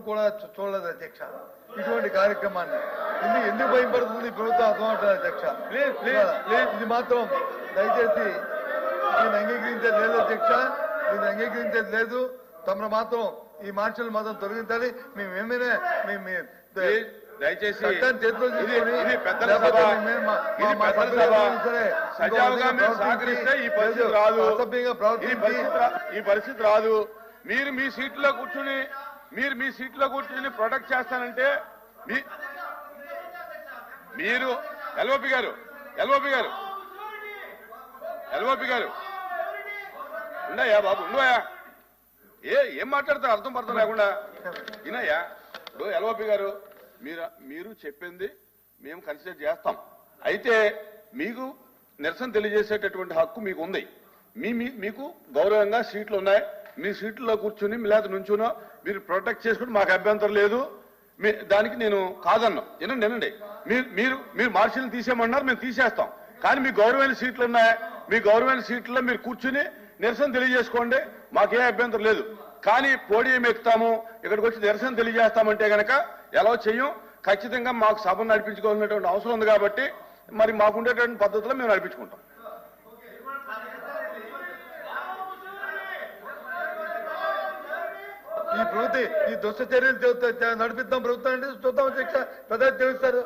కూడా చూడలేదు అధ్యక్ష ఇటువంటి కార్యక్రమాన్ని ఎందుకు భయపడుతుంది ప్రభుత్వం అర్థమవుతుంది అధ్యక్ష ఇది మాత్రం దయచేసి దీన్ని అంగీకరించేది లేదు అధ్యక్ష దీన్ని అంగీకరించేది లేదు తమరు మాత్రం ఈ మార్పులు మాత్రం తొలగించాలి మేమేమైనా దయచేసి ఈ పరిస్థితి రాదు. మీరు మీ సీట్లో కూర్చుని ప్రొటెక్ట్ చేస్తానంటే మీరు ఎల్ఓపి గారు ఉన్నాయా బాబు ఉన్నాయా ఏం మాట్లాడతారు అర్థం పడతాం లేకుండా వినయ్యా. ఇప్పుడు ఎల్ఓపి గారు మీరు చెప్పింది మేము కన్సిడర్ చేస్తాం. అయితే మీకు నిరసన తెలియజేసేటటువంటి హక్కు మీకు ఉంది. మీకు గౌరవంగా సీట్లు ఉన్నాయి. మీ సీట్లో కూర్చుని లేదా నుంచునో మీరు ప్రొటెక్ట్ చేసుకుని మాకు అభ్యంతరం లేదు. దానికి నేను కాదన్నా. వినండి మీరు మార్షల్ని తీసేయమన్నారు, మేము తీసేస్తాం. కానీ మీ గౌరవమైన సీట్లు ఉన్నాయి. మీ గౌరవమైన సీట్లలో మీరు కూర్చుని నిరసన తెలియజేసుకోండి, మాకే అభ్యంతరం లేదు. కానీ పోడియం ఎక్కుతాము, ఇక్కడికి వచ్చి నిరసన తెలియజేస్తామంటే గనక ఎలా చెయ్యం. ఖచ్చితంగా మాకు సభను నడిపించుకోవాల్సినటువంటి అవసరం ఉంది. కాబట్టి మరి మాకుండేటువంటి పద్ధతిలో మేము నడిపించుకుంటాం. ఈ ప్రభుత్వం ఈ దుష్ట చర్యలు నడిపిద్దాం ప్రభుత్వం అంటే చూద్దాం అధ్యక్ష ప్రధాని తెలుస్తారు.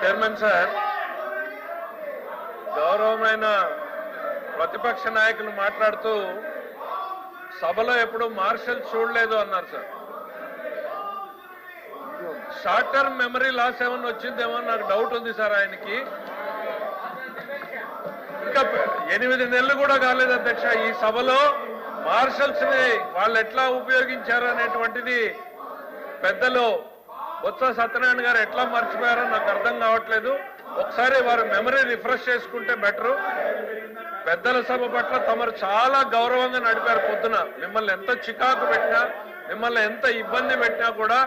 చైర్మన్ సార్, గౌరవమైన ప్రతిపక్ష నాయకులు మాట్లాడుతూ సభలో ఎప్పుడు మార్షల్ చూడలేదు అన్నారు sir. Short term memory loss ఏమన్నా వచ్చిందేమో నాకు డౌట్ ఉంది సార్. ఆయనకి ఇంకా 8 నెలలు కూడా కాలేదు అధ్యక్ష. ఈ సభలో మార్షల్స్ ని వాళ్ళు ఎట్లా ఉపయోగించారు అనేటువంటిది పెద్దలు బొత్స సత్యనారాయణ గారు ఎట్లా మర్చిపోయారో నాకు అర్థం కావట్లేదు. ఒకసారి వారు మెమరీ రిఫ్రెష్ చేసుకుంటే బెటరు. పెద్దల సభ పట్ల తమరు చాలా గౌరవంగా నడిపారు. పొద్దున మిమ్మల్ని ఎంత చికాకు పెట్టినా, మిమ్మల్ని ఎంత ఇబ్బంది పెట్టినా కూడా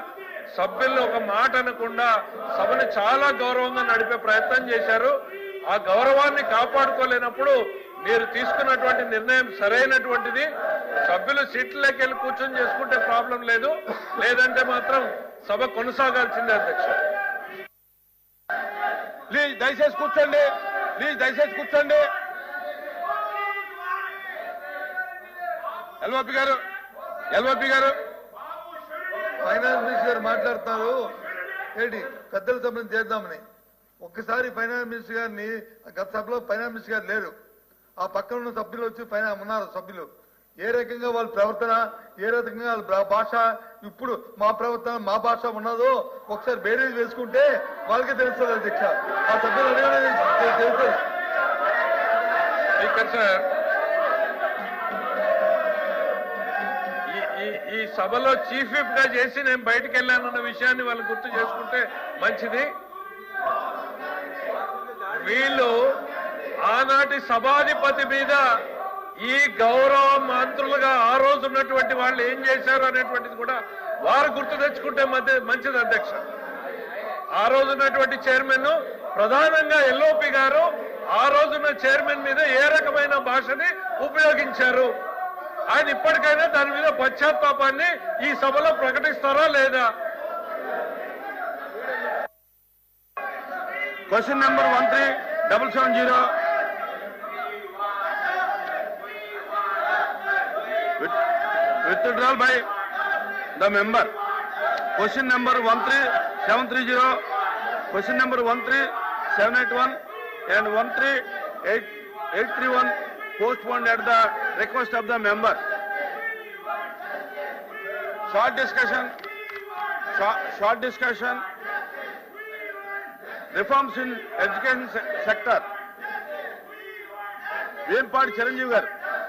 సభ్యులు ఒక మాట అనకుండా సభని చాలా గౌరవంగా నడిపే ప్రయత్నం చేశారు. ఆ గౌరవాన్ని కాపాడుకోలేనప్పుడు మీరు తీసుకున్నటువంటి నిర్ణయం సరైనటువంటిది. సభ్యులు సీట్లకి వెళ్ళి కూర్చొని చేసుకుంటే ప్రాబ్లం లేదు, లేదంటే మాత్రం సభ కొనసాగాల్సిందే అధ్యక్ష. ప్లీజ్ దయచేసి కూర్చోండి. ఎల్ఓపి గారు ఫైనాన్స్ మినిస్టర్ గారు మాట్లాడుతున్నారు ఏంటి పెద్దల సభను చేద్దామని. ఒక్కసారి ఫైనాన్స్ మినిస్టర్ గారిని గత సభలో ఫైనాన్స్ మినిస్టర్ గారు లేరు. ఆ పక్కన ఉన్న సభ్యులు వచ్చి ఉన్నారు సభ్యులు. ఏ రకంగా వాళ్ళ ప్రవర్తన, ఏ రకంగా వాళ్ళ భాష, ఇప్పుడు మా ప్రవర్తన మా భాష ఉన్నదో ఒకసారి బేరేజ్ వేసుకుంటే వాళ్ళకే తెలుస్తుంది అధ్యక్ష. ఆ సభ్యులు తెలుస్తుంది. సార్, ఈ సభలో చీఫ్ విప్ గా చేసి నేను బయటకు వెళ్ళానన్న విషయాన్ని వాళ్ళు గుర్తు చేసుకుంటే మంచిది. వీళ్ళు ఆనాటి సభాధిపతి మీద ఈ గౌరవ మంత్రులుగా ఆ రోజు ఉన్నటువంటి వాళ్ళు ఏం చేశారు అనేటువంటిది కూడా వారు గుర్తు తెచ్చుకుంటే మంచిది అధ్యక్ష. ఆ రోజు ఉన్నటువంటి చైర్మన్, ప్రధానంగా ఎల్ఓపి గారు ఆ రోజున్న చైర్మన్ మీద ఏ రకమైన భాషని ఉపయోగించారు, ఆయన ఇప్పటికైనా దాని మీద పశ్చాత్తాపాన్ని ఈ సభలో ప్రకటిస్తారా లేదా? Question number 13770 withdrawal by the member. Question number 13730, question number 13781 and 13831 postponed at the request of the member. Short discussion. Reforms in education sector. Venpadi Chiranjeevi garu.